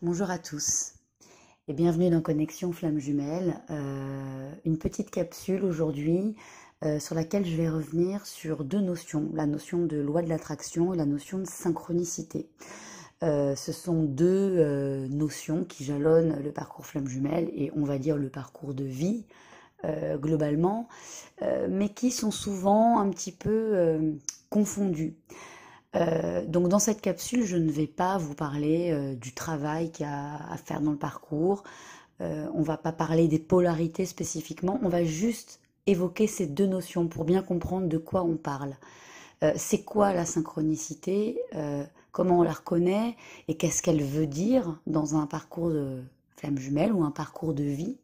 Bonjour à tous et bienvenue dans Connexion Flamme Jumelle. Une petite capsule aujourd'hui sur laquelle je vais revenir sur deux notions, la notion de loi de l'attraction et la notion de synchronicité. Ce sont deux notions qui jalonnent le parcours Flamme Jumelle et on va dire le parcours de vie globalement, mais qui sont souvent un petit peu confondues. Donc dans cette capsule, je ne vais pas vous parler du travail qu'il y a à faire dans le parcours. On va pas parler des polarités spécifiquement. On va juste évoquer ces deux notions pour bien comprendre de quoi on parle. C'est quoi la synchronicité, comment on la reconnaît et qu'est-ce qu'elle veut dire dans un parcours de flamme jumelle ou un parcours de vie.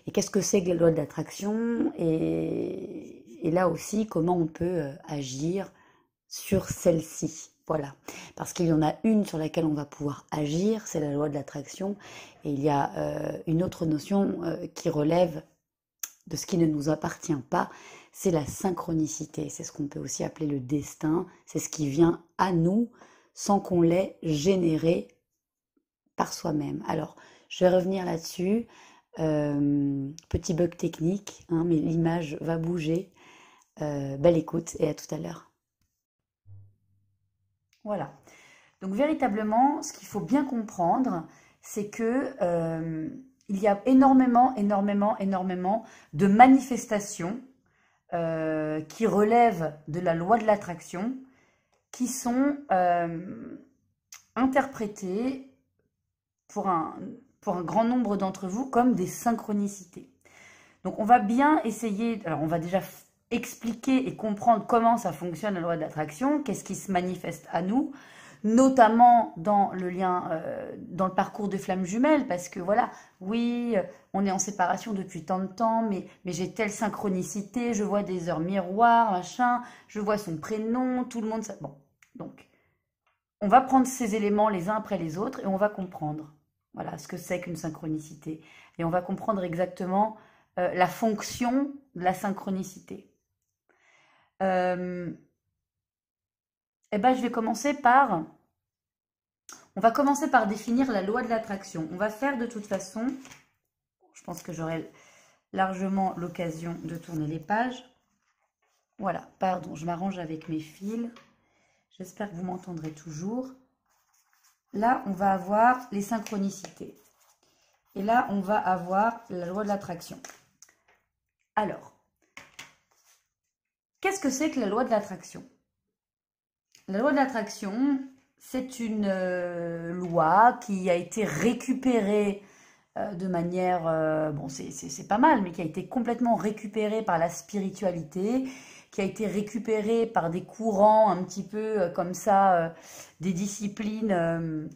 Et qu'est-ce que c'est que la loi de l'attraction et là aussi, comment on peut agir sur celle-ci, voilà. Parce qu'il y en a une sur laquelle on va pouvoir agir, c'est la loi de l'attraction, et il y a une autre notion qui relève de ce qui ne nous appartient pas, c'est la synchronicité, c'est ce qu'on peut aussi appeler le destin, c'est ce qui vient à nous sans qu'on l'ait généré par soi-même. Alors, je vais revenir là-dessus, petit bug technique, hein, mais l'image va bouger, belle écoute et à tout à l'heure. Voilà. Donc véritablement, ce qu'il faut bien comprendre, c'est que il y a énormément de manifestations qui relèvent de la loi de l'attraction, qui sont interprétées pour un grand nombre d'entre vous comme des synchronicités. Donc on va bien essayer, alors on va déjà expliquer et comprendre comment ça fonctionne la loi de l'attraction, qu'est-ce qui se manifeste à nous, notamment dans le lien, dans le parcours de flamme jumelle, parce que voilà, oui, on est en séparation depuis tant de temps, mais j'ai telle synchronicité, je vois des heures miroirs, machin, je vois son prénom, tout le monde, ça... Bon, donc, on va prendre ces éléments les uns après les autres et on va comprendre, voilà, ce que c'est qu'une synchronicité. Et on va comprendre exactement la fonction de la synchronicité. Je vais commencer par... On va commencer par définir la loi de l'attraction. On va faire de toute façon... Je pense que j'aurai largement l'occasion de tourner les pages. Voilà, pardon, je m'arrange avec mes fils. J'espère que vous m'entendrez toujours. Là, on va avoir les synchronicités. Et là, on va avoir la loi de l'attraction. Alors, qu'est-ce que c'est que la loi de l'attraction? La loi de l'attraction, c'est une loi qui a été récupérée de manière, bon c'est pas mal, mais qui a été complètement récupérée par la spiritualité, qui a été récupérée par des courants un petit peu comme ça, des disciplines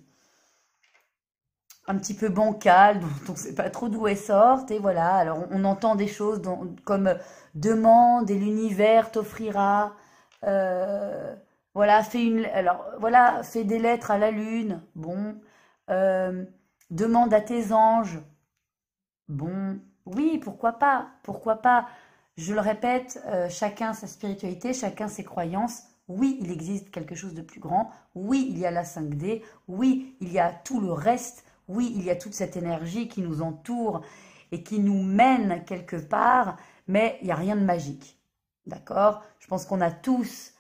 un petit peu bancales, dont on ne sait pas trop d'où elles sortent, et voilà, alors on entend des choses comme demande et l'univers t'offrira, voilà, fais des lettres à la lune, bon, demande à tes anges, bon, oui, pourquoi pas, je le répète, chacun sa spiritualité, chacun ses croyances, oui, il existe quelque chose de plus grand, oui, il y a la 5D, oui, il y a tout le reste, oui, il y a toute cette énergie qui nous entoure et qui nous mène quelque part, mais il n'y a rien de magique, d'accord? Je pense qu'on a tous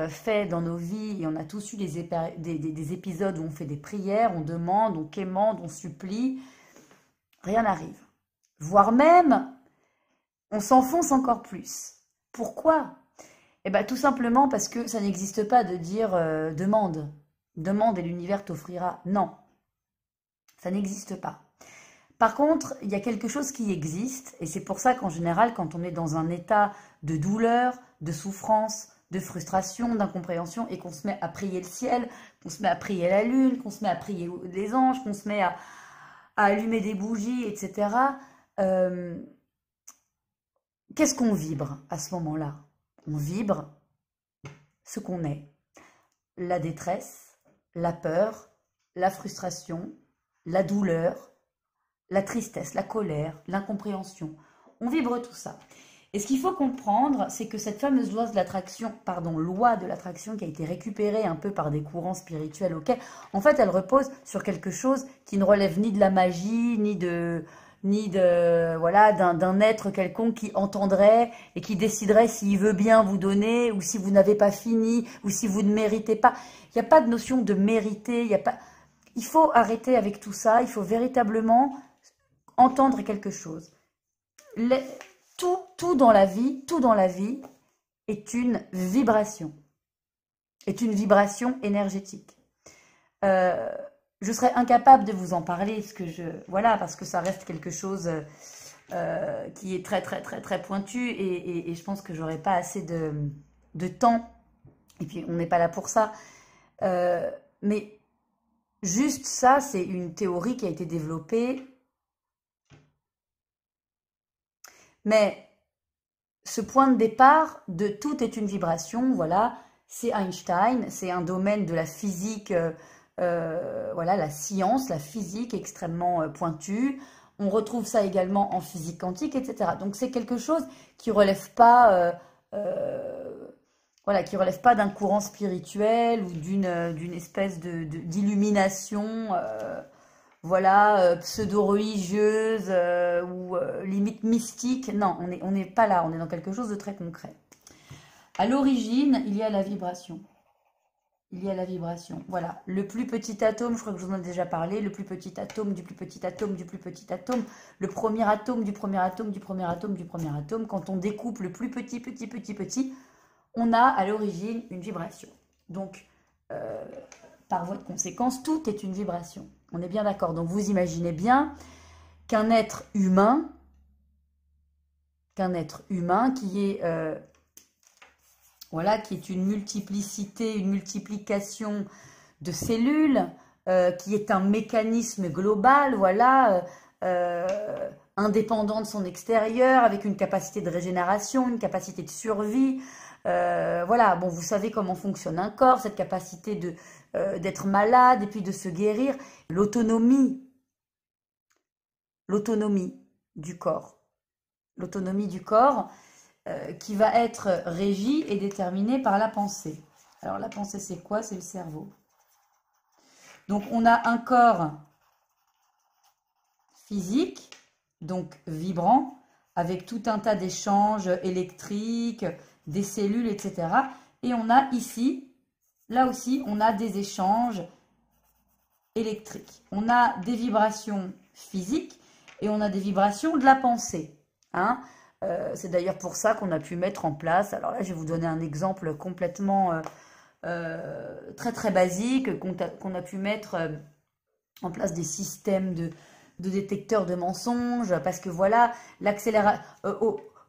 fait dans nos vies, et on a tous eu des épisodes où on fait des prières, on demande, on quémande, on supplie, rien n'arrive. Voire même, on s'enfonce encore plus. Pourquoi? Eh bien, tout simplement parce que ça n'existe pas de dire demande. Demande et l'univers t'offrira. Non, ça n'existe pas. Par contre, il y a quelque chose qui existe, et c'est pour ça qu'en général, quand on est dans un état de douleur, de souffrance, de frustration, d'incompréhension, et qu'on se met à prier le ciel, qu'on se met à prier la lune, qu'on se met à prier les anges, qu'on se met à allumer des bougies, etc., qu'est-ce qu'on vibre à ce moment-là? On vibre ce qu'on est. La détresse, la peur, la frustration, la douleur, la tristesse, la colère, l'incompréhension. On vibre tout ça. Et ce qu'il faut comprendre, c'est que cette fameuse loi de l'attraction, loi de l'attraction qui a été récupérée un peu par des courants spirituels, ok, en fait, elle repose sur quelque chose qui ne relève ni de la magie, voilà, d'un être quelconque qui entendrait et qui déciderait s'il veut bien vous donner ou si vous n'avez pas fini ou si vous ne méritez pas. Il n'y a pas de notion de mériter, il faut arrêter avec tout ça, il faut véritablement entendre quelque chose. Tout dans la vie est une vibration énergétique. Je serais incapable de vous en parler, parce que ça reste quelque chose qui est très très très très pointu et je pense que j'aurais pas assez de temps. Et puis on n'est pas là pour ça. Mais juste ça, c'est une théorie qui a été développée. Mais ce point de départ de tout est une vibration, voilà, c'est Einstein, c'est un domaine de la physique, voilà, la science, la physique extrêmement pointue. On retrouve ça également en physique quantique, etc. Donc c'est quelque chose qui relève pas, voilà, qui relève pas d'un courant spirituel ou d'une espèce d'illumination. Voilà, pseudo-religieuse ou limite mystique. Non, on n'est pas là, on est dans quelque chose de très concret. À l'origine, il y a la vibration. Il y a la vibration. Voilà, le plus petit atome, je crois que je vous en ai déjà parlé, le plus petit atome du plus petit atome du plus petit atome, le premier atome du premier atome du premier atome du premier atome. Quand on découpe le plus petit, on a à l'origine une vibration. Donc, par voie de conséquence, tout est une vibration. On est bien d'accord. Donc, vous imaginez bien qu'un être humain qui est, voilà, qui est une multiplicité, une multiplication de cellules, qui est un mécanisme global, voilà, indépendant de son extérieur, avec une capacité de régénération, une capacité de survie. Voilà, bon, vous savez comment fonctionne un corps, cette capacité d'être malade et puis de se guérir. L'autonomie du corps. L'autonomie du corps qui va être régie et déterminée par la pensée. Alors la pensée, c'est quoi? C'est le cerveau. Donc on a un corps physique, donc vibrant, avec tout un tas d'échanges électriques, des cellules, etc. Et on a ici, là aussi, on a des échanges électriques. On a des vibrations physiques et on a des vibrations de la pensée. Hein. C'est d'ailleurs pour ça qu'on a pu mettre en place, alors là je vais vous donner un exemple complètement très très basique, qu'on a pu mettre en place des systèmes de détecteurs de mensonges, parce que voilà,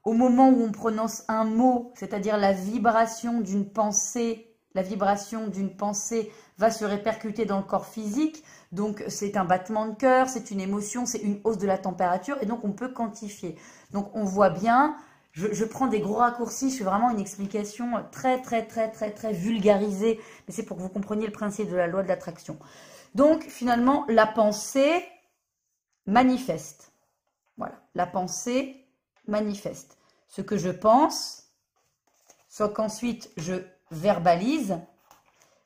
au moment où on prononce un mot, c'est-à-dire la vibration d'une pensée va se répercuter dans le corps physique. Donc, c'est un battement de cœur, c'est une émotion, c'est une hausse de la température. Et donc, on peut quantifier. Donc, on voit bien, je prends des gros raccourcis, je fais vraiment une explication très, très, très, très, très vulgarisée. Mais c'est pour que vous compreniez le principe de la loi de l'attraction. Donc, finalement, la pensée manifeste. Voilà, la pensée manifeste. Ce que je pense, soit qu'ensuite je verbalise.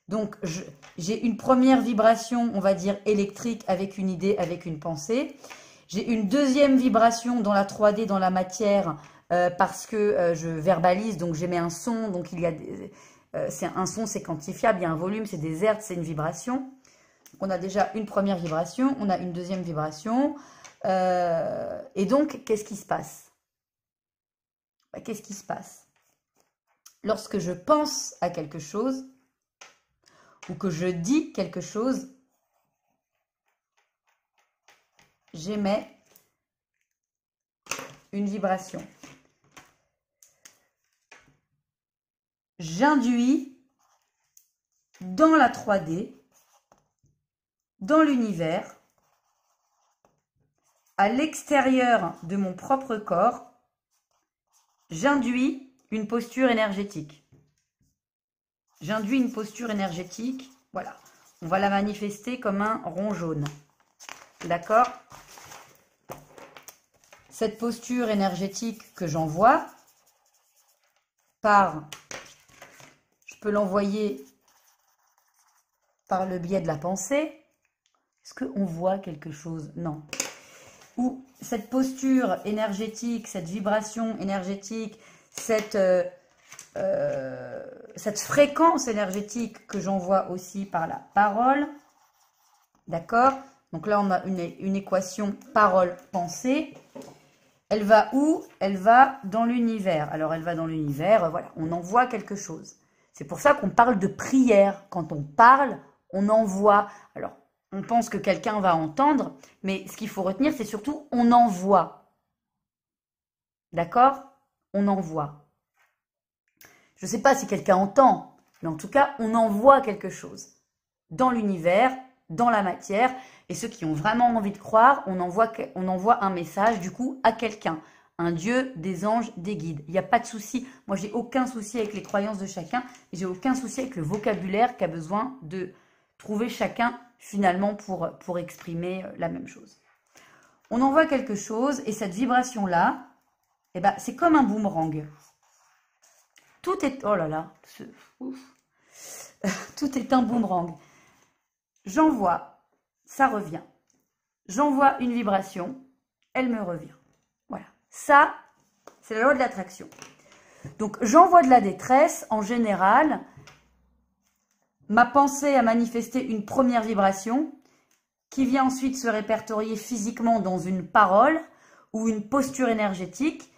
Donc, j'ai une première vibration, on va dire électrique, avec une idée, avec une pensée. J'ai une deuxième vibration dans la 3D, dans la matière, parce que je verbalise, donc j'émets un son. Donc, il y a un son, c'est quantifiable, il y a un volume, c'est des hertz, c'est une vibration. Donc, on a déjà une première vibration, on a une deuxième vibration. Et donc, qu'est-ce qui se passe? Qu'est-ce qui se passe? Lorsque je pense à quelque chose, ou que je dis quelque chose, j'émets une vibration. J'induis dans la 3D, dans l'univers, à l'extérieur de mon propre corps, j'induis une posture énergétique. J'induis une posture énergétique, voilà. On va la manifester comme un rond jaune. D'accord? Cette posture énergétique que j'envoie, je peux l'envoyer par le biais de la pensée. Est-ce qu'on voit quelque chose? Non. Ou cette posture énergétique, cette vibration énergétique, cette fréquence énergétique que j'envoie aussi par la parole. D'accord? Donc là, on a une équation parole-pensée. Elle va où? Elle va dans l'univers. Alors, elle va dans l'univers, voilà, on envoie quelque chose. C'est pour ça qu'on parle de prière. Quand on parle, on envoie. Alors, on pense que quelqu'un va entendre, mais ce qu'il faut retenir, c'est surtout on envoie. D'accord? On envoie. Je ne sais pas si quelqu'un entend, mais en tout cas, on envoie quelque chose dans l'univers, dans la matière. Et ceux qui ont vraiment envie de croire, on envoie un message du coup à quelqu'un. Un Dieu, des anges, des guides. Il n'y a pas de souci. Moi, j'ai aucun souci avec les croyances de chacun. J'ai aucun souci avec le vocabulaire qu'a besoin de trouver chacun finalement pour exprimer la même chose. On envoie quelque chose et cette vibration-là, eh ben, c'est comme un boomerang. Tout est... Oh là là. Tout est un boomerang. J'envoie. Ça revient. J'envoie une vibration, elle me revient. Voilà. Ça, c'est la loi de l'attraction. Donc, j'envoie de la détresse. En général, ma pensée a manifesté une première vibration qui vient ensuite se répertorier physiquement dans une parole ou une posture énergétique.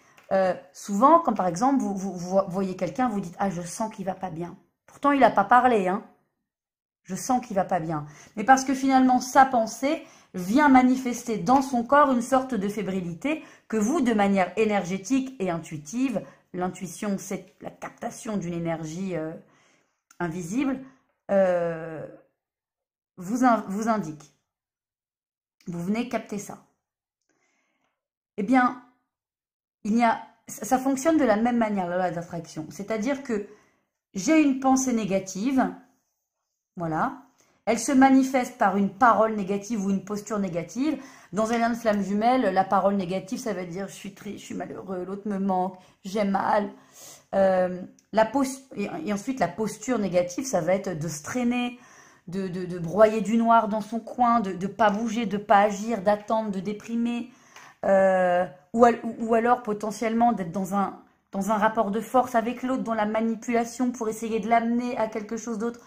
Souvent, comme par exemple, vous voyez quelqu'un, vous dites « Ah, je sens qu'il ne va pas bien. » Pourtant, il n'a pas parlé, hein. Je sens qu'il ne va pas bien. Mais parce que finalement, sa pensée vient manifester dans son corps une sorte de fébrilité que vous, de manière énergétique et intuitive, l'intuition, c'est la captation d'une énergie invisible, vous indique. Vous venez capter ça. Eh bien, ça fonctionne de la même manière, la loi d'attraction. C'est-à-dire que j'ai une pensée négative. Voilà. Elle se manifeste par une parole négative ou une posture négative. Dans un lien de flamme jumelle, la parole négative, ça veut dire je suis triste, je suis malheureux, l'autre me manque, j'ai mal. Et ensuite, la posture négative, ça va être de se traîner, de broyer du noir dans son coin, de ne pas bouger, de ne pas agir, d'attendre, de déprimer. Ou alors potentiellement d'être dans un rapport de force avec l'autre, dans la manipulation pour essayer de l'amener à quelque chose d'autre.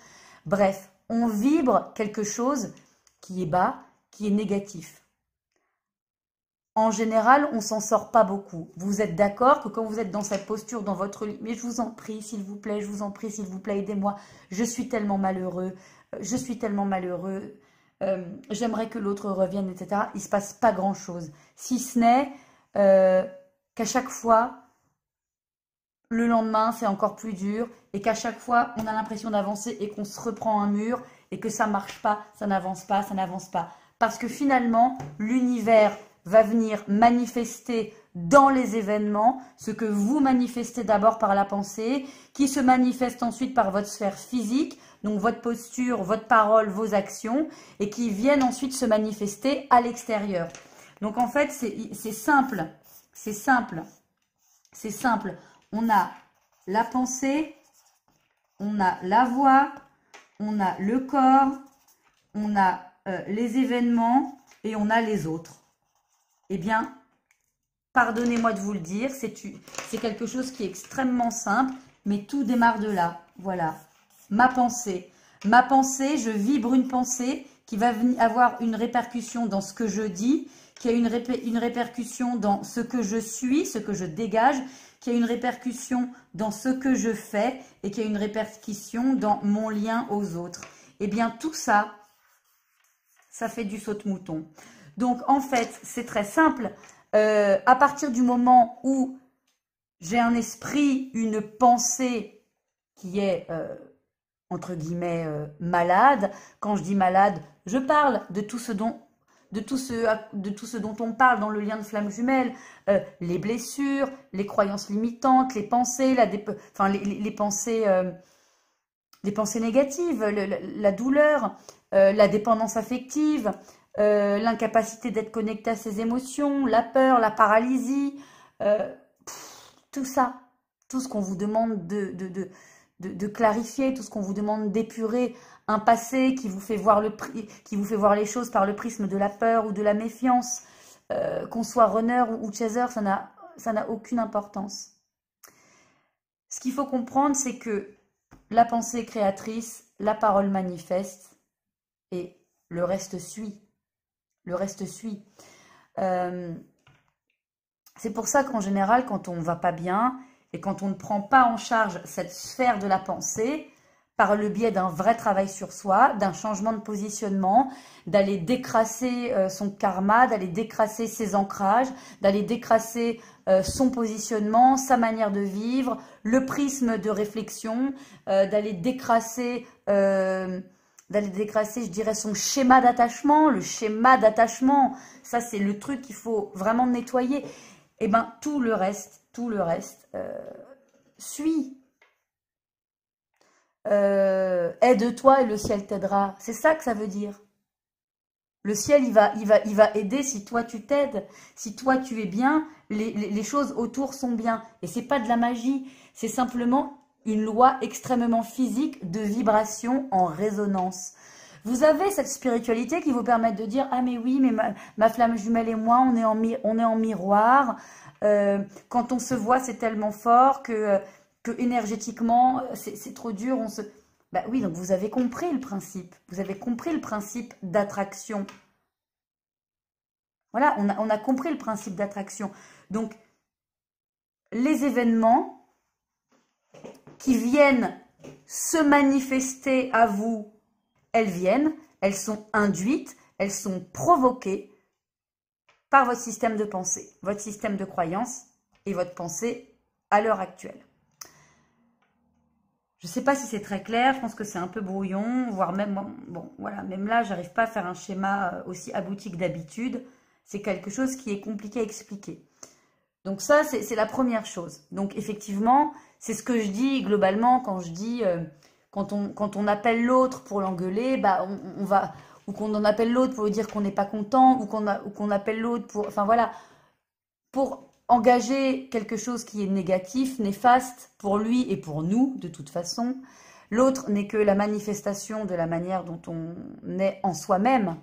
Bref, on vibre quelque chose qui est bas, qui est négatif. En général, on s'en sort pas beaucoup. Vous êtes d'accord que quand vous êtes dans cette posture, dans votre lit, mais je vous en prie, s'il vous plaît, je vous en prie, s'il vous plaît, aidez-moi. Je suis tellement malheureux, je suis tellement malheureux, j'aimerais que l'autre revienne, etc. Il ne se passe pas grand-chose. Si ce n'est qu'à chaque fois, le lendemain, c'est encore plus dur et qu'à chaque fois, on a l'impression d'avancer et qu'on se reprend un mur et que ça ne marche pas, ça n'avance pas, ça n'avance pas. Parce que finalement, l'univers va venir manifester dans les événements ce que vous manifestez d'abord par la pensée, qui se manifeste ensuite par votre sphère physique, donc votre posture, votre parole, vos actions, et qui viennent ensuite se manifester à l'extérieur. Donc en fait, c'est simple, c'est simple, c'est simple. On a la pensée, on a la voix, on a le corps, on a les événements et on a les autres. Eh bien, pardonnez-moi de vous le dire, c'est quelque chose qui est extrêmement simple, mais tout démarre de là. Voilà, ma pensée. Ma pensée, je vibre une pensée qui va avoir une répercussion dans ce que je dis, qui a une répercussion dans ce que je suis, ce que je dégage, qui a une répercussion dans ce que je fais et qui a une répercussion dans mon lien aux autres. Eh bien, tout ça, ça fait du saute-mouton. Donc, en fait, c'est très simple. À partir du moment où j'ai un esprit, une pensée qui est, entre guillemets, malade, quand je dis malade, je parle de tout ce dont on parle dans le lien de flamme jumelle, les blessures, les croyances limitantes, les pensées, les pensées négatives, la douleur, la dépendance affective, l'incapacité d'être connecté à ses émotions, la peur, la paralysie, tout ça, tout ce qu'on vous demande de clarifier, tout ce qu'on vous demande d'épurer, un passé qui vous fait voir les choses par le prisme de la peur ou de la méfiance, qu'on soit runner ou chaser, ça n'a aucune importance. Ce qu'il faut comprendre, c'est que la pensée est créatrice, la parole manifeste, et le reste suit. Le reste suit. C'est pour ça qu'en général, quand on ne va pas bien, et quand on ne prend pas en charge cette sphère de la pensée, par le biais d'un vrai travail sur soi, d'un changement de positionnement, d'aller décrasser son karma, d'aller décrasser ses ancrages, d'aller décrasser son positionnement, sa manière de vivre, le prisme de réflexion, d'aller décrasser, je dirais, son schéma d'attachement. Le schéma d'attachement, ça c'est le truc qu'il faut vraiment nettoyer. Et bien tout le reste suit. Aide-toi et le ciel t'aidera. C'est ça que ça veut dire. Le ciel, il va aider si toi tu t'aides. Si toi tu es bien, les choses autour sont bien. Et c'est pas de la magie. C'est simplement une loi extrêmement physique de vibration en résonance. Vous avez cette spiritualité qui vous permet de dire « Ah mais oui, mais ma flamme jumelle et moi, on est en miroir. Quand on se voit, c'est tellement fort que énergétiquement, c'est trop dur. » Bah oui, donc vous avez compris le principe. Vous avez compris le principe d'attraction. Voilà, on a compris le principe d'attraction. Donc, les événements qui viennent se manifester à vous, elles viennent, elles sont induites, elles sont provoquées par votre système de pensée, votre système de croyance et votre pensée à l'heure actuelle. Je ne sais pas si c'est très clair, je pense que c'est un peu brouillon, voire même, bon, voilà, même là, j'arrive pas à faire un schéma aussi abouti que d'habitude. C'est quelque chose qui est compliqué à expliquer. Donc ça, c'est la première chose. Donc effectivement, c'est ce que je dis globalement quand je dis, quand on appelle l'autre pour l'engueuler, bah on va, ou qu'on en appelle l'autre pour lui dire qu'on n'est pas content, ou qu'on appelle l'autre pour, enfin voilà, pour engager quelque chose qui est négatif, néfaste pour lui et pour nous, de toute façon. L'autre n'est que la manifestation de la manière dont on est en soi-même.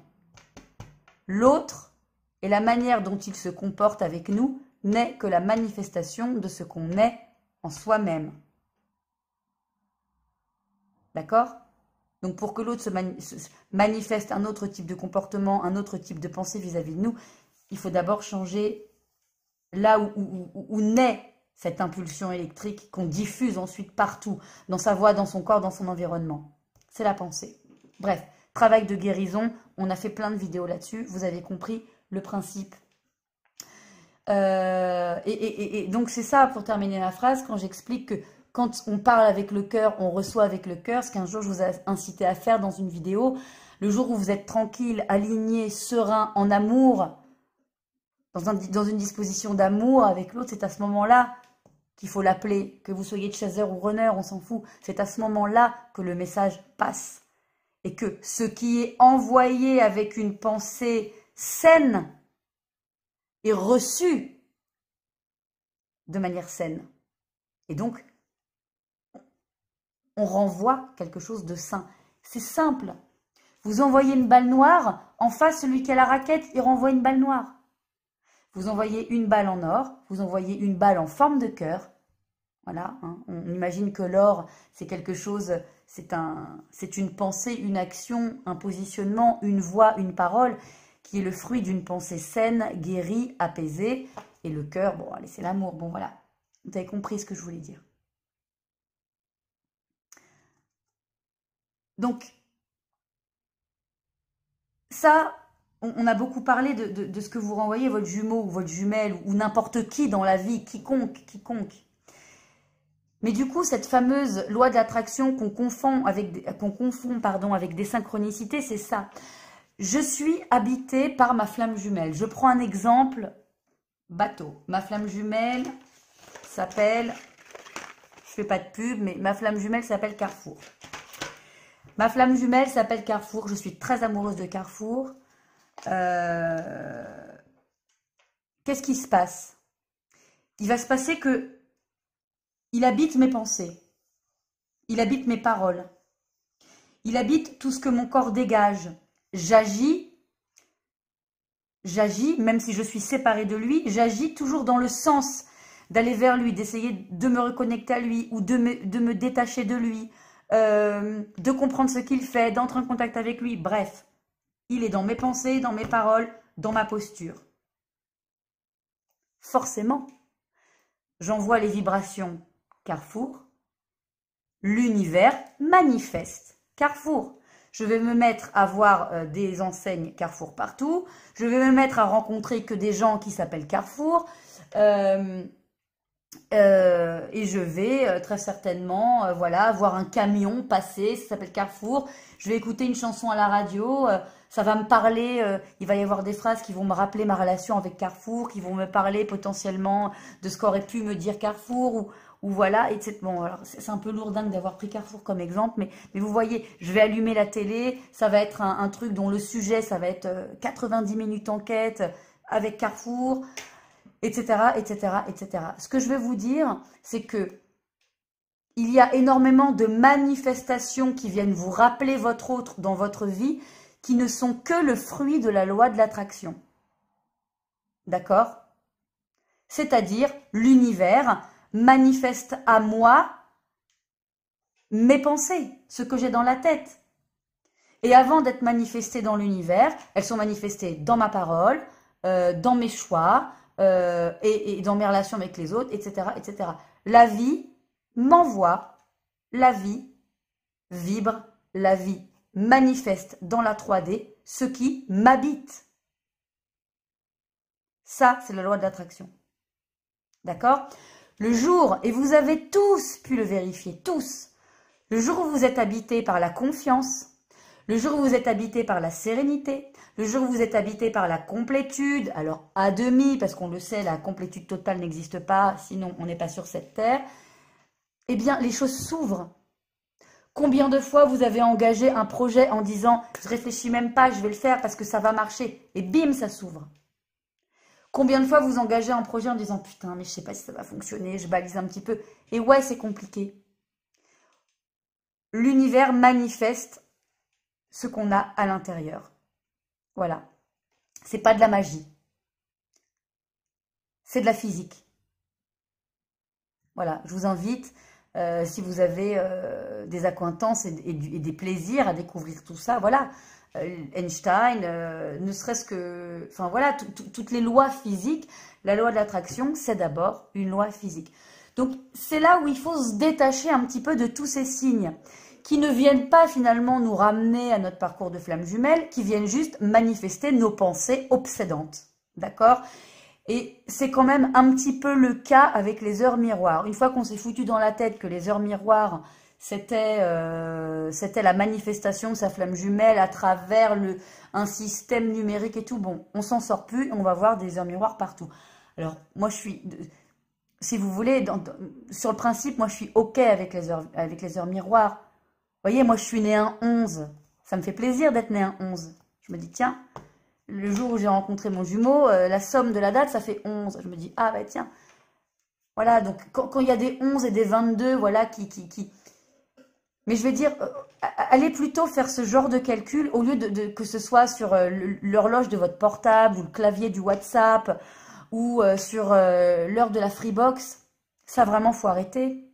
L'autre et la manière dont il se comporte avec nous n'est que la manifestation de ce qu'on est en soi-même. D'accord? Donc pour que l'autre se manifeste un autre type de comportement, un autre type de pensée vis-à-vis de nous, il faut d'abord changer là où naît cette impulsion électrique qu'on diffuse ensuite partout, dans sa voix, dans son corps, dans son environnement. C'est la pensée. Bref, travail de guérison, on a fait plein de vidéos là-dessus, vous avez compris le principe. Et donc c'est ça, pour terminer ma phrase, quand j'explique que quand on parle avec le cœur, on reçoit avec le cœur, ce qu'un jour je vous ai incité à faire dans une vidéo, le jour où vous êtes tranquille, aligné, serein, en amour, dans une disposition d'amour avec l'autre, c'est à ce moment-là qu'il faut l'appeler. Que vous soyez chaser ou runner, on s'en fout. C'est à ce moment-là que le message passe. Et que ce qui est envoyé avec une pensée saine est reçu de manière saine. Et donc, on renvoie quelque chose de sain. C'est simple. Vous envoyez une balle noire, en face, celui qui a la raquette, il renvoie une balle noire. Vous envoyez une balle en or, vous envoyez une balle en forme de cœur. Voilà, hein. On imagine que l'or, c'est quelque chose, c'est une pensée, une action, un positionnement, une voix, une parole, qui est le fruit d'une pensée saine, guérie, apaisée. Et le cœur, bon, allez, c'est l'amour. Bon, voilà, vous avez compris ce que je voulais dire. Donc, ça, on a beaucoup parlé de ce que vous renvoyez, votre jumeau ou votre jumelle, ou n'importe qui dans la vie, quiconque. Mais du coup, cette fameuse loi de l'attraction qu'on confond avec des synchronicités, c'est ça. Je suis habitée par ma flamme jumelle. Je prends un exemple bateau. Ma flamme jumelle s'appelle, je fais pas de pub, mais ma flamme jumelle s'appelle Carrefour. Ma flamme jumelle s'appelle Carrefour. Je suis très amoureuse de Carrefour. Qu'est-ce qui se passe? Il va se passer que il habite mes pensées, il habite mes paroles, il habite tout ce que mon corps dégage. J'agis, même si je suis séparée de lui, j'agis toujours dans le sens d'aller vers lui, d'essayer de me reconnecter à lui ou de me détacher de lui, de comprendre ce qu'il fait, d'entrer en contact avec lui. Bref, il est dans mes pensées, dans mes paroles, dans ma posture. Forcément, j'envoie les vibrations Carrefour, l'univers manifeste Carrefour. Je vais me mettre à voir des enseignes Carrefour partout. Je vais me mettre à rencontrer que des gens qui s'appellent Carrefour. Et je vais très certainement voilà, voir un camion passer, ça s'appelle Carrefour. Je vais écouter une chanson à la radio, ça va me parler, il va y avoir des phrases qui vont me rappeler ma relation avec Carrefour, qui vont me parler potentiellement de ce qu'aurait pu me dire Carrefour, ou voilà, etc. Bon, alors c'est un peu lourdingue d'avoir pris Carrefour comme exemple, mais vous voyez, je vais allumer la télé, ça va être un truc dont le sujet, ça va être 90 minutes enquête avec Carrefour, etc., etc., etc. Ce que je vais vous dire, c'est que il y a énormément de manifestations qui viennent vous rappeler votre autre dans votre vie, qui ne sont que le fruit de la loi de l'attraction. D'accord? C'est-à-dire, l'univers manifeste à moi mes pensées, ce que j'ai dans la tête. Et avant d'être manifestées dans l'univers, elles sont manifestées dans ma parole, dans mes choix, et dans mes relations avec les autres, etc., etc. La vie m'envoie, la vie vibre, la vie manifeste dans la 3D ce qui m'habite. Ça, c'est la loi de l'attraction. D'accord? Le jour, et vous avez tous pu le vérifier, tous, le jour où vous êtes habité par la confiance, le jour où vous êtes habité par la sérénité, le jour où vous êtes habité par la complétude, alors à demi, parce qu'on le sait, la complétude totale n'existe pas, sinon on n'est pas sur cette terre, eh bien les choses s'ouvrent. Combien de fois vous avez engagé un projet en disant « je réfléchis même pas, je vais le faire parce que ça va marcher » et bim, ça s'ouvre. Combien de fois vous engagez un projet en disant « putain, mais je sais pas si ça va fonctionner, je balise un petit peu » et ouais, c'est compliqué. L'univers manifeste ce qu'on a à l'intérieur. Voilà. C'est pas de la magie. C'est de la physique. Voilà. Je vous invite, si vous avez des accointances et des plaisirs à découvrir tout ça, voilà. Einstein, ne serait-ce que... Enfin voilà, toutes les lois physiques, la loi de l'attraction, c'est d'abord une loi physique. Donc c'est là où il faut se détacher un petit peu de tous ces signes qui ne viennent pas finalement nous ramener à notre parcours de flamme jumelle, qui viennent juste manifester nos pensées obsédantes. D'accord? Et c'est quand même un petit peu le cas avec les heures miroirs. Une fois qu'on s'est foutu dans la tête que les heures miroirs, c'était la manifestation de sa flamme jumelle à travers un système numérique et tout, bon, on s'en sort plus, on va voir des heures miroirs partout. Alors, moi je suis... Si vous voulez, sur le principe, moi je suis OK avec les heures miroirs. Vous voyez, moi je suis née un 11. Ça me fait plaisir d'être née un 11. Je me dis, tiens, le jour où j'ai rencontré mon jumeau, la somme de la date, ça fait 11. Je me dis, ah bah tiens. Voilà, donc quand il y a des 11 et des 22, voilà, Mais je vais dire, allez plutôt faire ce genre de calcul au lieu que ce soit sur l'horloge de votre portable ou le clavier du WhatsApp ou sur l'heure de la Freebox. Ça, vraiment, faut arrêter.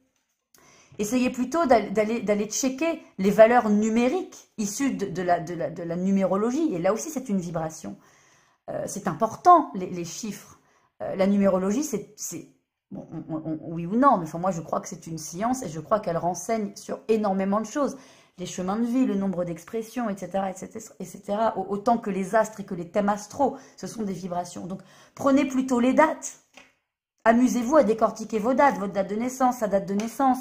Essayez plutôt d'aller checker les valeurs numériques issues de la numérologie. Et là aussi, c'est une vibration. C'est important, les chiffres. La numérologie, c'est bon, oui ou non, mais enfin, moi, je crois que c'est une science et je crois qu'elle renseigne sur énormément de choses. Les chemins de vie, le nombre d'expressions, etc., etc., etc. Autant que les astres et que les thèmes astraux, ce sont des vibrations. Donc, prenez plutôt les dates. Amusez-vous à décortiquer vos dates, votre date de naissance, sa date de naissance,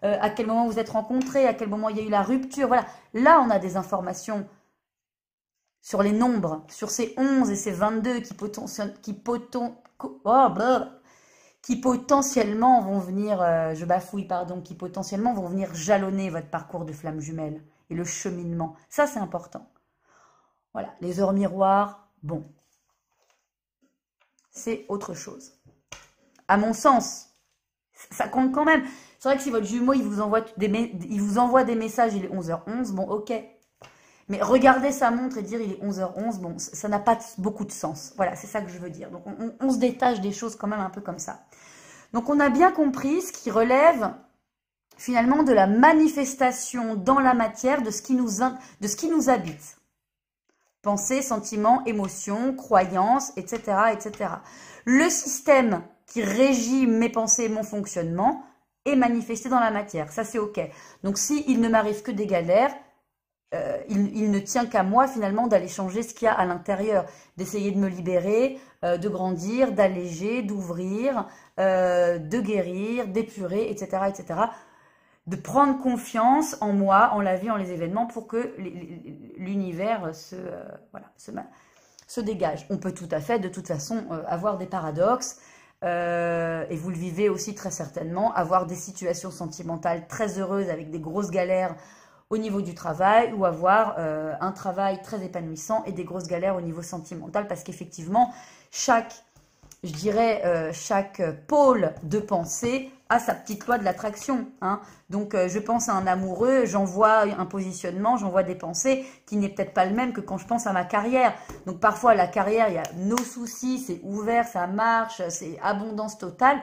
à quel moment vous êtes rencontrés, à quel moment il y a eu la rupture. Voilà, là, on a des informations sur les nombres, sur ces 11 et ces 22 qui potentiellement vont venir, je bafouille, pardon, qui potentiellement vont venir jalonner votre parcours de flamme jumelle et le cheminement. Ça, c'est important. Voilà, les heures miroirs, bon, c'est autre chose. À mon sens, Ça compte quand même. C'est vrai que si votre jumeau, il vous envoie des messages, il est 11h11, bon, ok. Mais regarder sa montre et dire il est 11h11, bon, ça n'a pas beaucoup de sens. Voilà, c'est ça que je veux dire. Donc, on se détache des choses quand même un peu comme ça. Donc, on a bien compris ce qui relève finalement de la manifestation dans la matière de ce qui nous habite. Pensées, sentiments, émotions, croyances, etc., etc. Le système qui régit mes pensées et mon fonctionnement est manifesté dans la matière. Ça, c'est OK. Donc, s'il ne m'arrive que des galères, il ne tient qu'à moi, finalement, d'aller changer ce qu'il y a à l'intérieur, d'essayer de me libérer, de grandir, d'alléger, d'ouvrir, de guérir, d'épurer, etc., etc., de prendre confiance en moi, en la vie, en les événements, pour que l'univers se dégage. On peut tout à fait, de toute façon, avoir des paradoxes, et vous le vivez aussi très certainement, avoir des situations sentimentales très heureuses avec des grosses galères au niveau du travail, ou avoir un travail très épanouissant et des grosses galères au niveau sentimental, parce qu'effectivement, chaque pôle de pensée a sa petite loi de l'attraction. Hein. Donc, je pense à un amoureux, j'envoie un positionnement, j'envoie des pensées qui n'est peut-être pas le même que quand je pense à ma carrière. Donc, parfois, la carrière, il y a nos soucis, c'est ouvert, ça marche, c'est abondance totale.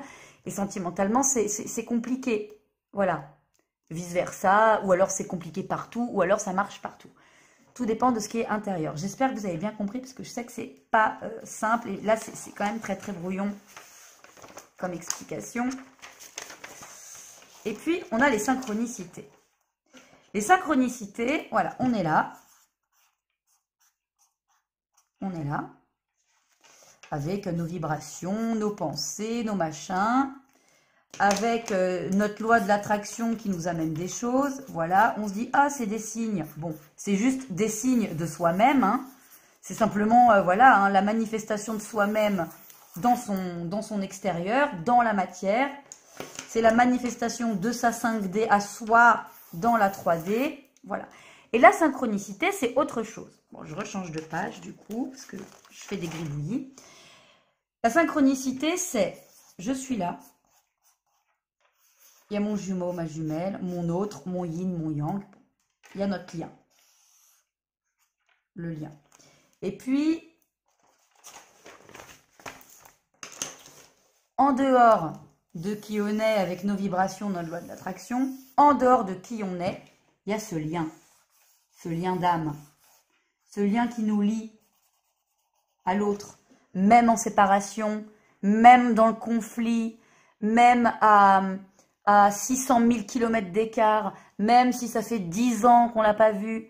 Et sentimentalement, c'est compliqué. Voilà. Vice-versa, ou alors c'est compliqué partout, ou alors ça marche partout. Tout dépend de ce qui est intérieur. J'espère que vous avez bien compris, parce que je sais que c'est pas simple. Et là, c'est quand même très, très brouillon comme explication. Et puis, on a les synchronicités. Les synchronicités, voilà, on est là. On est là. Avec nos vibrations, nos pensées, nos machins. Avec notre loi de l'attraction qui nous amène des choses. Voilà, on se dit, ah, c'est des signes. Bon, c'est juste des signes de soi-même. Hein. C'est simplement, voilà, hein, la manifestation de soi-même dans son extérieur, dans la matière. C'est la manifestation de sa 5D à soi dans la 3D. Voilà. Et la synchronicité, c'est autre chose. Bon, je rechange de page, du coup, parce que je fais des gribouillis. La synchronicité, c'est, je suis là. Il y a mon jumeau, ma jumelle, mon autre, mon yin, mon yang. Il y a notre lien. Le lien. Et puis, en dehors de qui on est avec nos vibrations, notre loi de l'attraction, en dehors de qui on est, il y a ce lien d'âme. Ce lien qui nous lie à l'autre, même en séparation, même dans le conflit, même à 600 000 km d'écart, même si ça fait 10 ans qu'on ne l'a pas vu.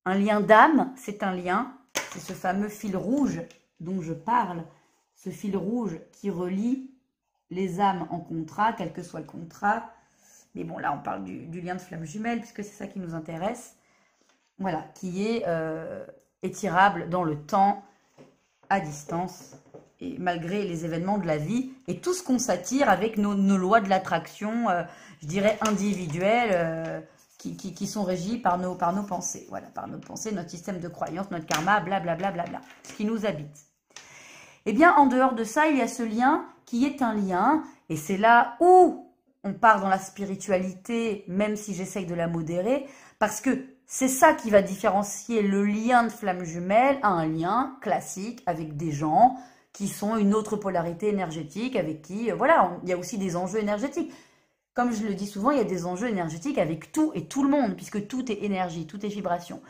Un lien d'âme, c'est un lien, c'est ce fameux fil rouge dont je parle, ce fil rouge qui relie les âmes en contrat, quel que soit le contrat. Mais bon, là, on parle du lien de flamme jumelle, puisque c'est ça qui nous intéresse. Voilà, qui est étirable dans le temps, à distance, et malgré les événements de la vie, et tout ce qu'on s'attire avec nos lois de l'attraction, je dirais individuelles, qui sont régies par nos pensées. Voilà, par nos pensées, notre système de croyance, notre karma, blablabla, ce qui nous habite. Eh bien, en dehors de ça, il y a ce lien qui est un lien, et c'est là où on part dans la spiritualité, même si j'essaye de la modérer, parce que c'est ça qui va différencier le lien de flamme jumelle à un lien classique avec des gens qui sont une autre polarité énergétique, avec qui, voilà, il y a aussi des enjeux énergétiques. Comme je le dis souvent, il y a des enjeux énergétiques avec tout et tout le monde, puisque tout est énergie, tout est vibration.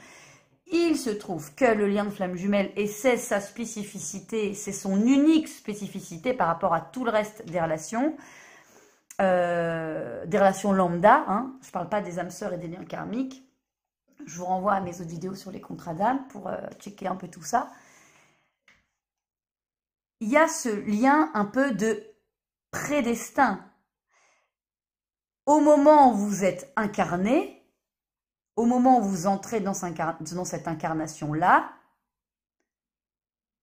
Il se trouve que le lien de flamme jumelle, et c'est sa spécificité, c'est son unique spécificité par rapport à tout le reste des relations lambda, hein. Je ne parle pas des âmes sœurs et des liens karmiques. Je vous renvoie à mes autres vidéos sur les contrats d'âme pour checker un peu tout ça. Il y a ce lien un peu de prédestin. Au moment où vous êtes incarné, au moment où vous entrez dans cette incarnation-là,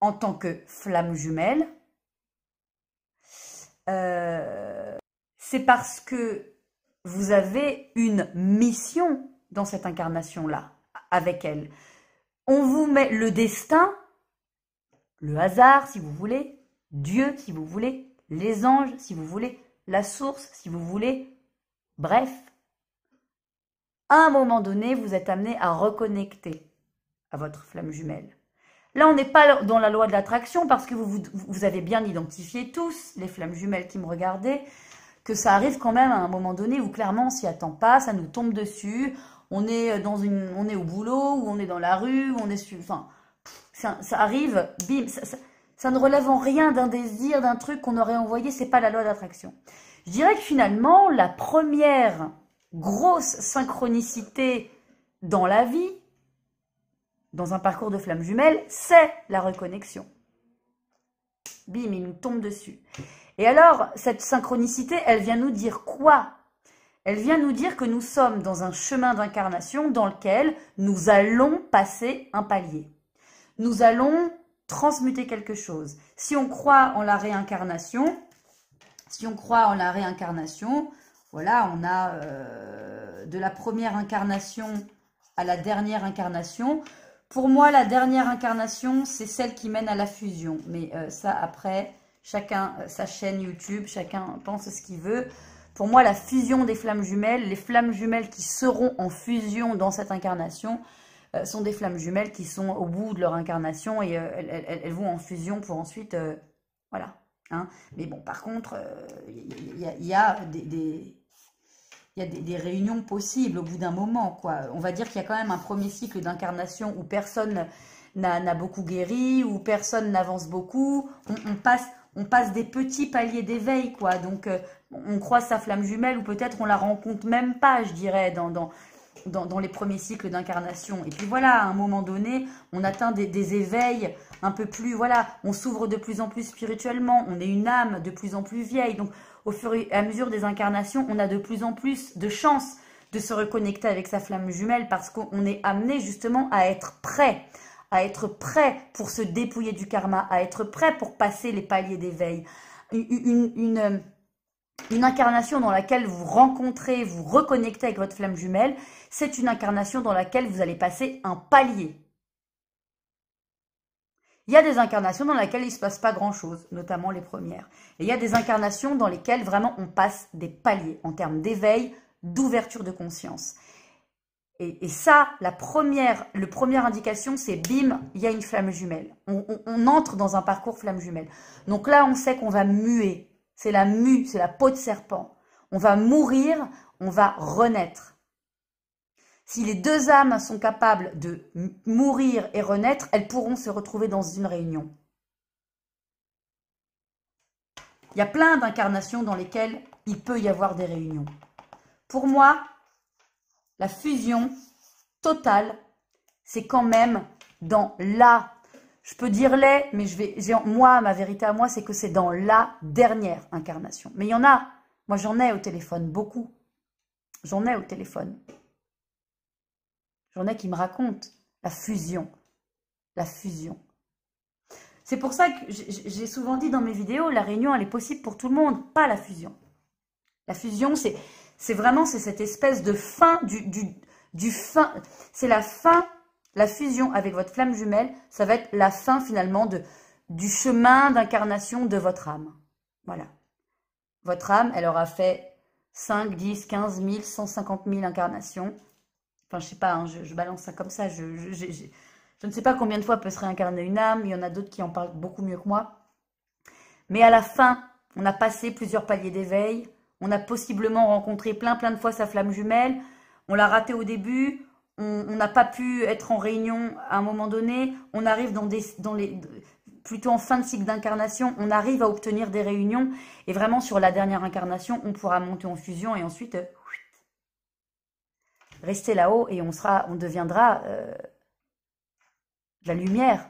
en tant que flamme jumelle, c'est parce que vous avez une mission dans cette incarnation-là, avec elle. On vous met le destin, le hasard, si vous voulez, Dieu, si vous voulez, les anges, si vous voulez, la source, si vous voulez. Bref, à un moment donné, vous êtes amené à reconnecter à votre flamme jumelle. Là, on n'est pas dans la loi de l'attraction parce que vous avez bien identifié tous, les flammes jumelles qui me regardaient, que ça arrive quand même à un moment donné où clairement on s'y attend pas, ça nous tombe dessus, on est au boulot, ou on est dans la rue, ou on est enfin, ça arrive, bim, ça ne relève en rien d'un désir, d'un truc qu'on aurait envoyé, c'est pas la loi d'attraction. Je dirais que finalement, la première grosse synchronicité dans la vie, dans un parcours de flamme jumelle, c'est la reconnexion. Bim, il nous tombe dessus. Et alors, cette synchronicité, elle vient nous dire quoi? Elle vient nous dire que nous sommes dans un chemin d'incarnation dans lequel nous allons passer un palier. Nous allons transmuter quelque chose. Si on croit en la réincarnation, voilà, on a de la première incarnation à la dernière incarnation. Pour moi, la dernière incarnation, c'est celle qui mène à la fusion. Mais ça, après, chacun sa chaîne YouTube, chacun pense ce qu'il veut. Pour moi, la fusion des flammes jumelles, les flammes jumelles qui seront en fusion dans cette incarnation, sont des flammes jumelles qui sont au bout de leur incarnation et elles vont en fusion pour ensuite, voilà. Hein. Mais bon, par contre, il y a des réunions possibles au bout d'un moment, quoi. On va dire qu'il y a quand même un premier cycle d'incarnation où personne n'a beaucoup guéri, où personne n'avance beaucoup. On passe des petits paliers d'éveil, quoi. Donc, on croise sa flamme jumelle ou peut-être on la rencontre même pas, je dirais, dans les premiers cycles d'incarnation. Et puis voilà, à un moment donné, on atteint des éveils un peu plus, voilà, on s'ouvre de plus en plus spirituellement, on est une âme de plus en plus vieille. Donc, au fur et à mesure des incarnations, on a de plus en plus de chances de se reconnecter avec sa flamme jumelle parce qu'on est amené justement à être prêt pour se dépouiller du karma, à être prêt pour passer les paliers d'éveil. Une incarnation dans laquelle vous rencontrez, vous reconnectez avec votre flamme jumelle, c'est une incarnation dans laquelle vous allez passer un palier. Il y a des incarnations dans lesquelles il ne se passe pas grand-chose, notamment les premières. Et il y a des incarnations dans lesquelles vraiment on passe des paliers en termes d'éveil, d'ouverture de conscience. Et ça, le première indication, c'est bim, il y a une flamme jumelle. On entre dans un parcours flamme jumelle. Donc là, on sait qu'on va muer. C'est la mue, c'est la peau de serpent. On va mourir, on va renaître. Si les deux âmes sont capables de mourir et renaître, elles pourront se retrouver dans une réunion. Il y a plein d'incarnations dans lesquelles il peut y avoir des réunions. Pour moi, la fusion totale, c'est quand même dans la, je peux dire les, mais moi, ma vérité à moi, c'est que c'est dans la dernière incarnation. Mais il y en a, moi j'en ai au téléphone, beaucoup. J'en ai au téléphone. J'en ai qui me racontent la fusion. La fusion. C'est pour ça que j'ai souvent dit dans mes vidéos, la réunion, elle est possible pour tout le monde, pas la fusion. La fusion, c'est vraiment cette espèce de fin c'est la fin, la fusion avec votre flamme jumelle, ça va être la fin finalement du chemin d'incarnation de votre âme. Voilà. Votre âme, elle aura fait 5, 10, 15 000, 150 000 incarnations. Enfin, je sais pas, hein, je balance ça comme ça. Je ne sais pas combien de fois peut se réincarner une âme. Il y en a d'autres qui en parlent beaucoup mieux que moi. Mais à la fin, on a passé plusieurs paliers d'éveil. On a possiblement rencontré plein de fois sa flamme jumelle. On l'a raté au début. On n'a pas pu être en réunion à un moment donné. On arrive plutôt en fin de cycle d'incarnation. On arrive à obtenir des réunions. Et vraiment, sur la dernière incarnation, on pourra monter en fusion et ensuite rester là-haut et on deviendra de la lumière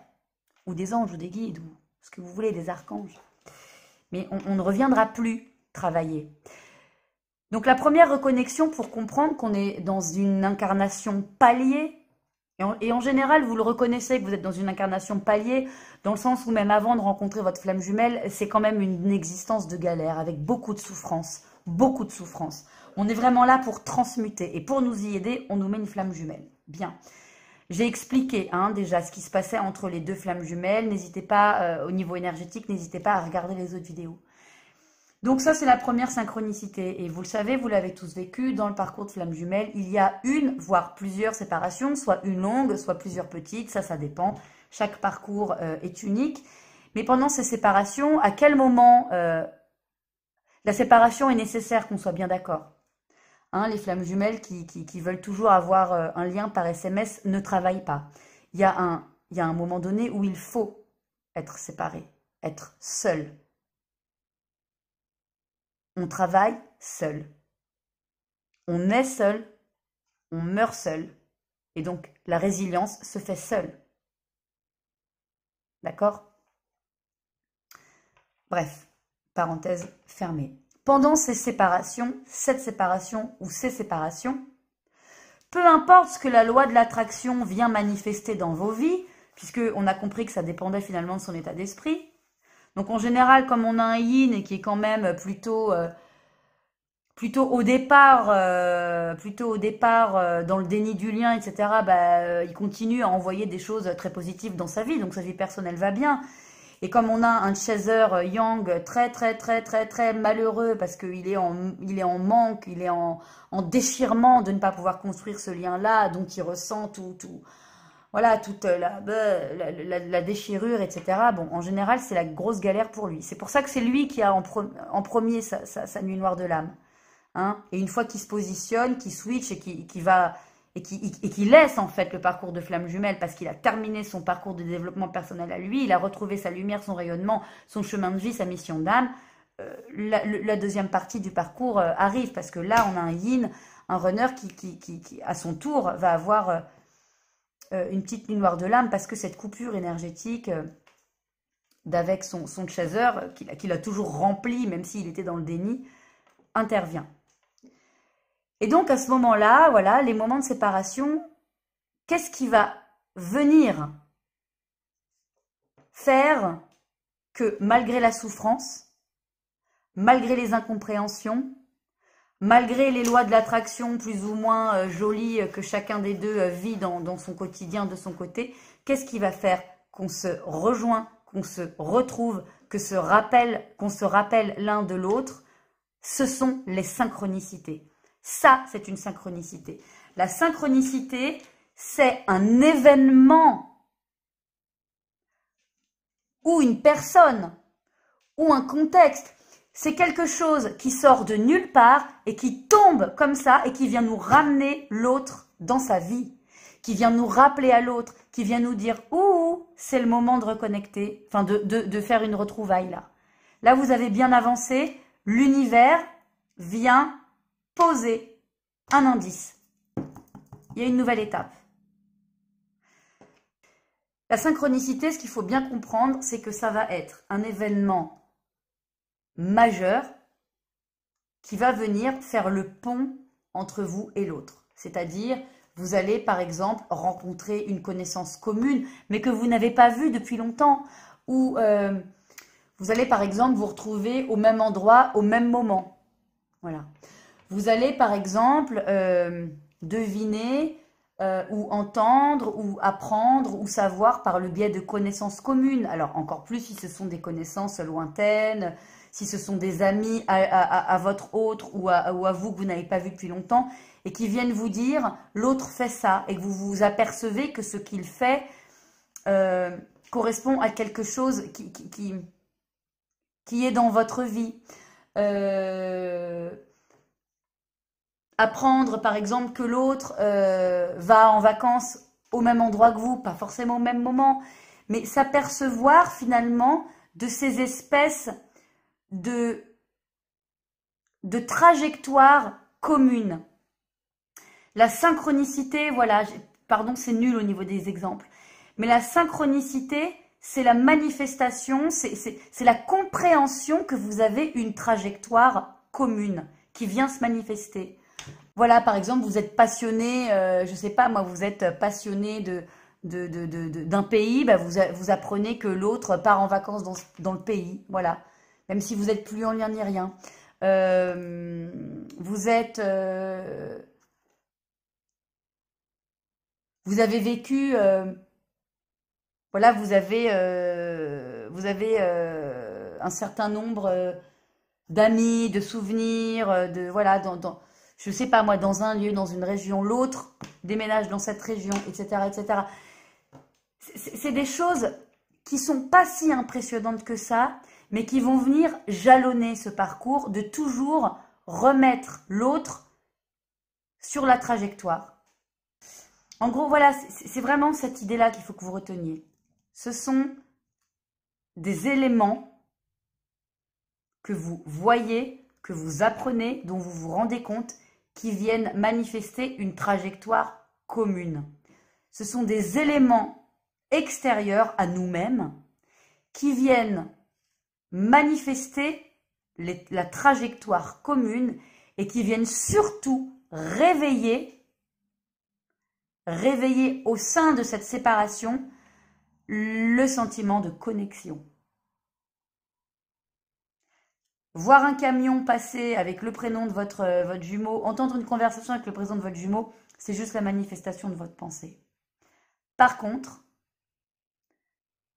ou des anges ou des guides ou ce que vous voulez, des archanges. Mais on ne reviendra plus travailler. Donc la première reconnexion pour comprendre qu'on est dans une incarnation palier, et en général vous le reconnaissez que vous êtes dans une incarnation palier, dans le sens où même avant de rencontrer votre flamme jumelle, c'est quand même une existence de galère avec beaucoup de souffrance, beaucoup de souffrance. On est vraiment là pour transmuter et pour nous y aider, on nous met une flamme jumelle. Bien. J'ai expliqué déjà ce qui se passait entre les deux flammes jumelles. N'hésitez pas, au niveau énergétique, n'hésitez pas à regarder les autres vidéos. Donc ça, c'est la première synchronicité. Et vous le savez, vous l'avez tous vécu, dans le parcours de flamme jumelle, il y a une, voire plusieurs séparations, soit une longue, soit plusieurs petites, ça dépend. Chaque parcours est unique. Mais pendant ces séparations, à quel moment la séparation est nécessaire, qu'on soit bien d'accord? Hein, les flammes jumelles qui veulent toujours avoir un lien par SMS ne travaillent pas. Il y a un moment donné où il faut être séparé, être seul. On travaille seul. On est seul, on meurt seul. Et donc, la résilience se fait seule. D'accord? Bref, parenthèse fermée. Pendant ces séparations, cette séparation ou ces séparations, peu importe ce que la loi de l'attraction vient manifester dans vos vies, puisqu'on a compris que ça dépendait finalement de son état d'esprit. Donc en général, comme on a un yin et qui est quand même plutôt au départ, dans le déni du lien, etc., il continue à envoyer des choses très positives dans sa vie, donc sa vie personnelle va bien. Et comme on a un chaser yang très malheureux parce qu'il est en manque, il est en déchirement de ne pas pouvoir construire ce lien-là, donc il ressent toute la déchirure, etc. Bon, en général, c'est la grosse galère pour lui. C'est pour ça que c'est lui qui a en premier sa nuit noire de l'âme. Hein, et une fois qu'il se positionne, qu'il switch et qu'il laisse en fait le parcours de flamme jumelle parce qu'il a terminé son parcours de développement personnel à lui, il a retrouvé sa lumière, son rayonnement, son chemin de vie, sa mission d'âme, la deuxième partie du parcours arrive parce que là on a un yin, un runner qui à son tour va avoir une petite nuit noire de l'âme parce que cette coupure énergétique d'avec son chaser qu'il a toujours rempli même s'il était dans le déni intervient. Et donc, à ce moment-là, voilà, les moments de séparation, qu'est-ce qui va venir faire que malgré la souffrance, malgré les incompréhensions, malgré les lois de l'attraction plus ou moins jolies que chacun des deux vit dans son quotidien de son côté, qu'est-ce qui va faire qu'on se rejoint, qu'on se retrouve, qu'on se rappelle l'un de l'autre? Ce sont les synchronicités. Ça, c'est une synchronicité. La synchronicité, c'est un événement ou une personne ou un contexte. C'est quelque chose qui sort de nulle part et qui tombe comme ça et qui vient nous ramener l'autre dans sa vie, qui vient nous rappeler à l'autre, qui vient nous dire « Ouh, c'est le moment de reconnecter, enfin de faire une retrouvaille là. » Là, vous avez bien avancé, l'univers vient poser un indice. Il y a une nouvelle étape. La synchronicité, ce qu'il faut bien comprendre, c'est que ça va être un événement majeur qui va venir faire le pont entre vous et l'autre. C'est-à-dire, vous allez par exemple rencontrer une connaissance commune, mais que vous n'avez pas vue depuis longtemps, ou vous allez par exemple vous retrouver au même endroit, au même moment. Voilà. Vous allez par exemple deviner ou entendre ou apprendre ou savoir par le biais de connaissances communes. Alors encore plus si ce sont des connaissances lointaines, si ce sont des amis à votre autre ou à vous que vous n'avez pas vu depuis longtemps et qui viennent vous dire l'autre fait ça et que vous vous apercevez que ce qu'il fait correspond à quelque chose qui est dans votre vie. Apprendre par exemple que l'autre va en vacances au même endroit que vous, pas forcément au même moment, mais s'apercevoir finalement de ces espèces de trajectoires communes. La synchronicité, voilà, pardon, c'est nul au niveau des exemples, mais la synchronicité, c'est la manifestation, c'est la compréhension que vous avez une trajectoire commune qui vient se manifester. Voilà, par exemple, vous êtes passionné, je sais pas, moi, vous êtes passionné d'un pays, vous apprenez que l'autre part en vacances dans le pays, voilà. Même si vous n'êtes plus en lien ni rien. Vous avez vécu, voilà, vous avez un certain nombre d'amis, de souvenirs, voilà, je sais pas moi, dans un lieu, dans une région, l'autre déménage dans cette région, etc., etc. C'est des choses qui sont pas si impressionnantes que ça, mais qui vont venir jalonner ce parcours de toujours remettre l'autre sur la trajectoire. En gros, voilà, c'est vraiment cette idée-là qu'il faut que vous reteniez. Ce sont des éléments que vous voyez, que vous apprenez, dont vous vous rendez compte, qui viennent manifester une trajectoire commune. Ce sont des éléments extérieurs à nous-mêmes qui viennent manifester la trajectoire commune et qui viennent surtout réveiller au sein de cette séparation le sentiment de connexion. Voir un camion passer avec le prénom de votre jumeau, entendre une conversation avec le prénom de votre jumeau, c'est juste la manifestation de votre pensée. Par contre,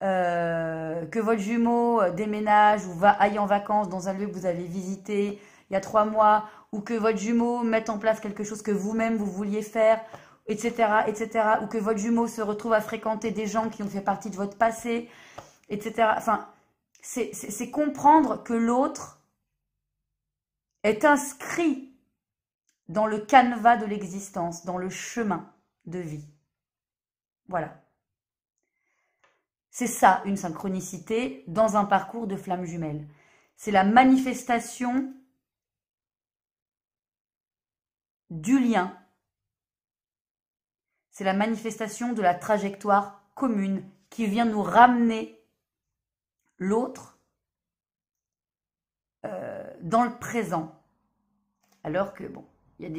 que votre jumeau déménage ou aille en vacances dans un lieu que vous avez visité il y a 3 mois, ou que votre jumeau mette en place quelque chose que vous-même vous vouliez faire, etc., etc., ou que votre jumeau se retrouve à fréquenter des gens qui ont fait partie de votre passé, etc. Enfin, c'est comprendre que l'autre est inscrit dans le canevas de l'existence, dans le chemin de vie. Voilà. C'est ça, une synchronicité dans un parcours de flamme jumelle. C'est la manifestation du lien. C'est la manifestation de la trajectoire commune qui vient nous ramener l'autre dans le présent. Alors que, bon, il y a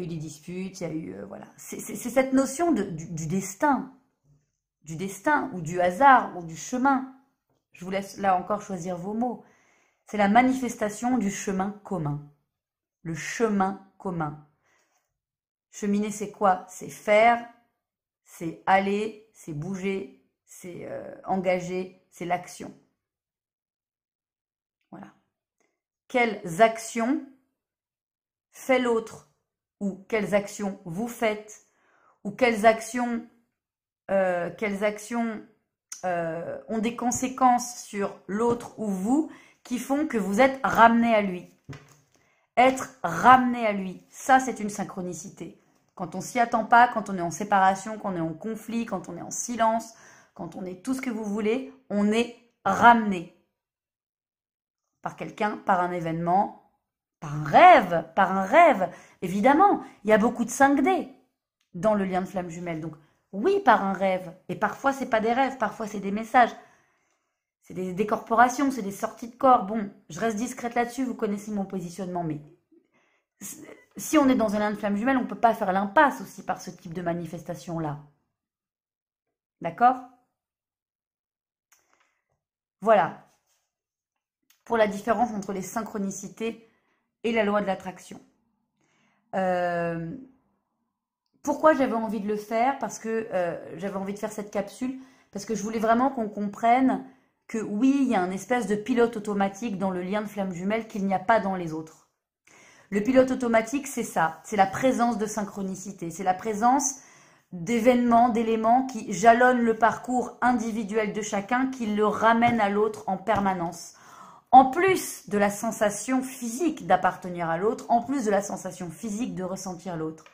eu des disputes, il y a eu... voilà. C'est cette notion du destin. Du destin ou du hasard ou du chemin. Je vous laisse là encore choisir vos mots. C'est la manifestation du chemin commun. Le chemin commun. Cheminer, c'est quoi? C'est faire, c'est aller, c'est bouger, c'est engager, c'est l'action. Voilà. Quelles actions fait l'autre? Ou quelles actions vous faites? Ou quelles actions ont des conséquences sur l'autre ou vous qui font que vous êtes ramené à lui. Être ramené à lui, ça c'est une synchronicité. Quand on s'y attend pas, quand on est en séparation, quand on est en conflit, quand on est en silence, quand on est tout ce que vous voulez, on est ramené par quelqu'un, par un événement, par un rêve. Évidemment, il y a beaucoup de 5D dans le lien de flamme jumelle, donc oui, par un rêve. Et parfois, c'est pas des rêves, parfois, c'est des messages. C'est des décorporations, c'est des sorties de corps. Bon, je reste discrète là-dessus, vous connaissez mon positionnement. Mais si on est dans un lien de flamme jumelle, on ne peut pas faire l'impasse aussi par ce type de manifestation-là. D'accord? Voilà. Pour la différence entre les synchronicités et la loi de l'attraction. Pourquoi j'avais envie de le faire? Parce que j'avais envie de faire cette capsule, parce que je voulais vraiment qu'on comprenne que oui, il y a un espèce de pilote automatique dans le lien de flamme jumelle qu'il n'y a pas dans les autres. Le pilote automatique, c'est ça, c'est la présence de synchronicité, c'est la présence d'événements, d'éléments qui jalonnent le parcours individuel de chacun, qui le ramènent à l'autre en permanence. En plus de la sensation physique d'appartenir à l'autre, en plus de la sensation physique de ressentir l'autre.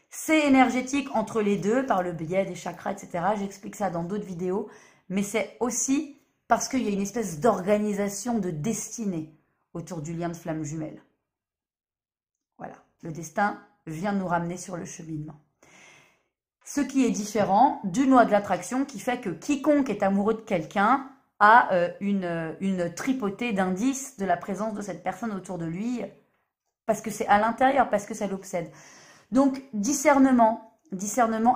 C'est énergétique entre les deux par le biais des chakras, etc. J'explique ça dans d'autres vidéos. Mais c'est aussi parce qu'il y a une espèce d'organisation de destinée autour du lien de flamme jumelle. Voilà, le destin vient nous ramener sur le cheminement. Ce qui est différent d'une loi de l'attraction qui fait que quiconque est amoureux de quelqu'un a une tripotée d'indices de la présence de cette personne autour de lui parce que c'est à l'intérieur, parce que ça l'obsède. Donc, discernement.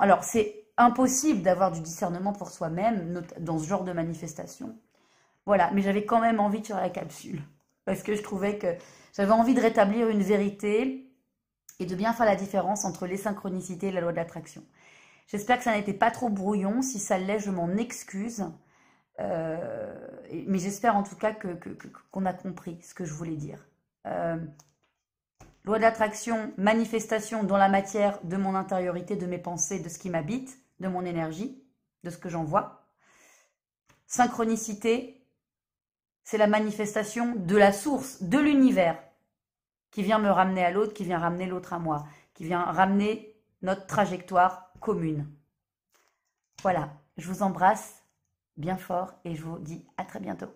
Alors, c'est impossible d'avoir du discernement pour soi-même dans ce genre de manifestation. Voilà, mais j'avais quand même envie de faire la capsule. Parce que je trouvais que j'avais envie de rétablir une vérité et de bien faire la différence entre les synchronicités et la loi de l'attraction. J'espère que ça n'était pas trop brouillon. Si ça l'est, je m'en excuse. Mais j'espère en tout cas qu'on a compris ce que je voulais dire. Loi d'attraction, manifestation dans la matière de mon intériorité, de mes pensées, de ce qui m'habite, de mon énergie, de ce que j'envoie. Synchronicité, c'est la manifestation de la source, de l'univers, qui vient me ramener à l'autre, qui vient ramener l'autre à moi, qui vient ramener notre trajectoire commune. Voilà, je vous embrasse bien fort et je vous dis à très bientôt.